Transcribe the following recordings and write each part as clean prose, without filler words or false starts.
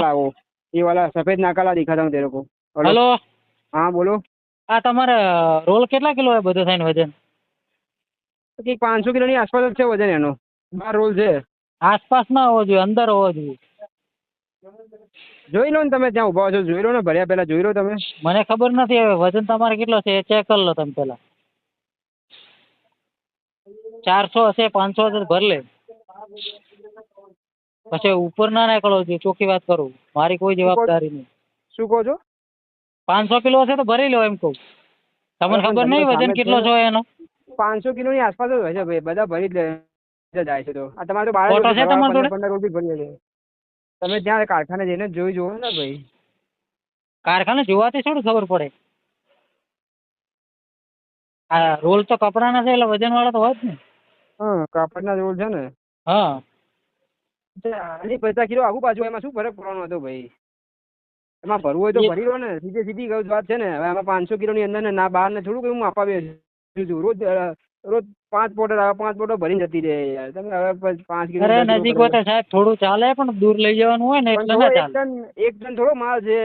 लाओ, ये वाला सफेद नाकाला दिखाता हूँ तेरे को। हेलो हाँ बोलो। આ તમારે રોલ કેટલા કિલો હોય બધું થઈને વજન? કંઈક 500 કિલોની આસપાસ જ છે વજન એનો, 12 રોલ છે। આસપાસ ના હોવો જોઈએ, અંદર હોવો જોઈએ। જોઈ લો ને તમે, ત્યાં ઉભા છો જોઈ લો ને, ભર્યા પહેલા જોઈ લો તમે। મને ખબર નથી હવે વજન તમારે કેટલો છે એ ચેક કરી લો તમે પેલા। 400 હશે 500 હશે તો ભર લે, પછી ઉપર ના નીકળવો જોઈએ, ચોખ્ખી વાત કરું, મારી કોઈ જવાબદારી નહીં। શું કહો છો? 500 કિલો હશે તો ભરી લો એમ કહું, તમને ખબર નહીં વજન કેટલો છે એનો? 500 કિલોની આસપાસ જ હોય છે ભાઈ, બધા ભરી જ લે જાય છે। તો આ તમારે તો ફોટો છે તમારા જોડે? 15 રોલ બી ભરી લે, તમે ત્યાં કારખાને જઈને જોઈ જુઓ ને ભાઈ। કારખાને જોવાથી થોડી ખબર પડે, આ રોલ તો કપડાના છે એટલે વજન વાળા તો હોય જ ને। હા કાપડના રોલ છે ને। હા 50 કિલો આગુ પાછું, એમાં શું ફરક પડવાનો હતો ભાઈ? એમાં ભરવું હોય તો ભરી લો ને, સીધી વાત છે ને। હવે આમાં 500 કિલોની અંદર ને ના બહાર ને થોડું કઈ હું આપવા છું, રોજ રોજ 5 બોટલ આવે, 5 બોટલ ભરીને જતી રહે યાર। તમે હવે 5 કિલો અરે નજીક હોય તો સાહેબ થોડું ચાલે, પણ દૂર લઈ જવાનું હોય ને એટલે ના ચાલે। એક ટન થોડો માલ છે,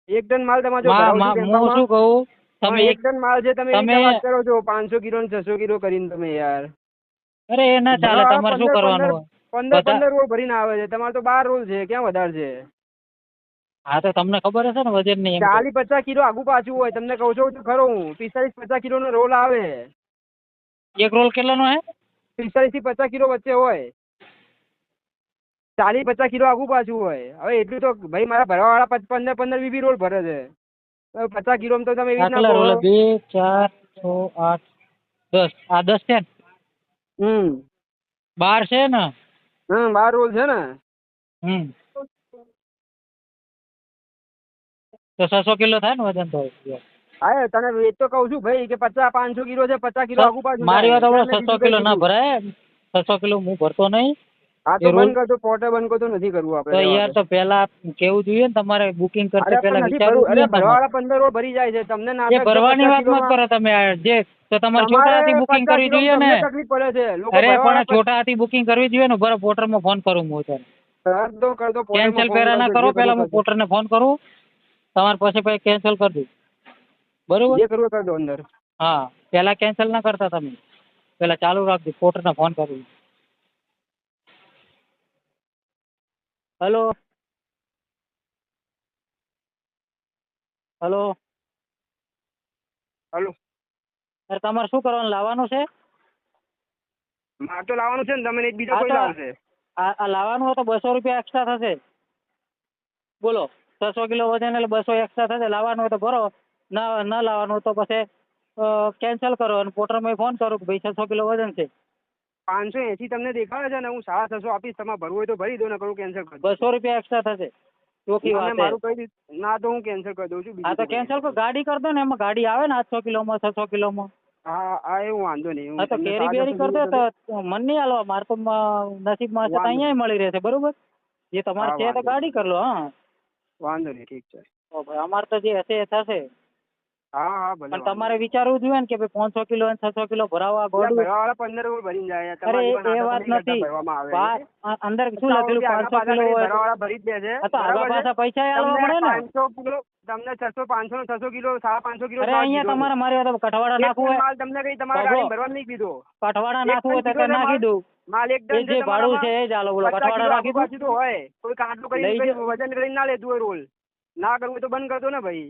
1 ટન માલ તમારે જો હું શું કહું, તમે 1 ટન માલ છે, તમે એની વાત કરો છો 500 કિલો ને 600 કિલો કરીને તમે યાર। અરે એ ના ચાલે, તમારે શું કરવાનું હોય? 15 રોલ ભરીને આવે છે, તમારે તો 12 રોલ છે, ક્યાં વધારે છે? હા તો તમને ખબર હશે ને વજન નહીં? 40-50 કિલો આગુ પાછું હોય, તમને કહું છું તો ખરો હું, 45-50 કિલો નો રોલ આવે। એક રોલ કેટલાનો હે? 45 થી 50 કિલો વચ્ચે હોય, 40-50 કિલો આગુ પાછું હોય। હવે એટલું તો ભાઈ મારા ભરવાવાળા 15-15-20 રોલ ભરે છે, 50 કિલો તો તમે એવી રીતના કેટલા રોલ? કહો। 2 4 6 8 10, આ 10 છે ને? 12 છે ને? 12 રોલ છે ને। તો 600 કિલો થાય ને વજન તો? હા તને એ તો કહું છું ભાઈ કે 500 કિલો છે, 50 કિલો આગુ પાછું મારી વાત થાય। આપણે 600 કિલો ના ભરાય, 600 કિલો હું ભરતો નહીં। હા તો બંધ કરતો, પોર્ટર બંધ કરતો, નથી કરવું તો આપણે। યાર તો પેલા કેવું જોઈએ ને, તમારે બુકિંગ કરતા પેલા વિચારવું જોઈએ ને તમારે। ભરવાવાળા 15 રોલ ભરી જાય છે, તમને એ નાટક ભરવાની વાત મત કરો તમે, જે તો તમારે છોટા હાથી બુકિંગ કરવી જોઈએ ને। તકલીફ પડે છે લોકો, અરે પણ છોટા હાથી બુકિંગ કરવી જોઈએ ને, બરાબર પોર્ટરમાં ફોન કરું હું અત્યારે, કરતો કેન્સલ પેલા ના કરો, પેલા હું પોર્ટરને ફોન કરું, તમારે પછી કેન્સલ કરી દઉં, બરોબર? જે કરવું કરી દો અંદર। હા પેલા કેન્સલ ના કરતા તમે, પેલા ચાલુ રાખજો, પોર્ટરને ફોન કરું। હેલો હેલો હેલો, અરે તમારે શું કરવાનું, લાવવાનું છે? મારે તો લાવવાનું છે ને, તમે એક બીજો કોઈ લાવશે? આ લાવવાનું હોય તો 200 રૂપિયા એક્સ્ટ્રા થશે, બોલો? 600 કિલો વજન એટલે 200 એક્સ્ટ્રા થશે, લાવવાનું હોય તો ભરો, ના લાવવાનું હોય તો પછી કેન્સલ કરો, અને પોર્ટરમાં ફોન કરો કે ભાઈ 600 કિલો વજન છે। 580 તમને દેખાડે છે ને, હું 650 આપીશ, તમારે ભરવું હોય તો ભરી દો, ને કરું કેન્સલ કરી દો। 200 રૂપિયા એક્સ્ટ્રા થશે, ચોખ્ખી વાત છે। મારું કહી ના તો હું કેન્સલ કરી દઉં છું। હા તો કેન્સલ કરો, ગાડી કરી દો ને, એમાં ગાડી આવે ને 800 કિલોમાં 600 કિલોમાં। હા એવું વાંધો નહીં। હા તો કેરી બેરી કરી દો તો મન નહીં હાલવા, મારે તો નસીબમાં છે તો અહીંયા મળી રહેશે, બરોબર? જે તમારે છે તો ગાડી કરી લો। હા વાંધો નહીં, ઠીક છે। અમારે તો જે હશે એ થશે। હા ભલે, પણ તમારે વિચારવું જોઈએ ને કે ભાઈ 500 કિલો અને 600 કિલો ભરાવા ગોળું। 15 રોલ ભરીને જાય। અરે એ વાત નથી, અંદર શું લખેલું 500 કિલો હોય ભરી જ દે છે, તો આગા પાછા પૈસા આલવા પડે ને। 500 કિલો તમને 600 500 600 કિલો 550 કિલો, અરે અહીંયા તમારે મારી વાત કઠવાડા નાખવું હોય, માલ તમને કઈ તમારા ગાડી ભરવા નહીં કીધો, કઠવાડા નાખવું હોય તો નાખી દઉં, માલ એક ટન જે ભાડું છે એ જ આલો, બોલો કઠવાડા નાખી દઉં તો હોય કોઈ કાટલું કરી વજન કરીને ના લેતું હોય રોલ, ના કરવું તો બંધ કરતો ને ભાઈ।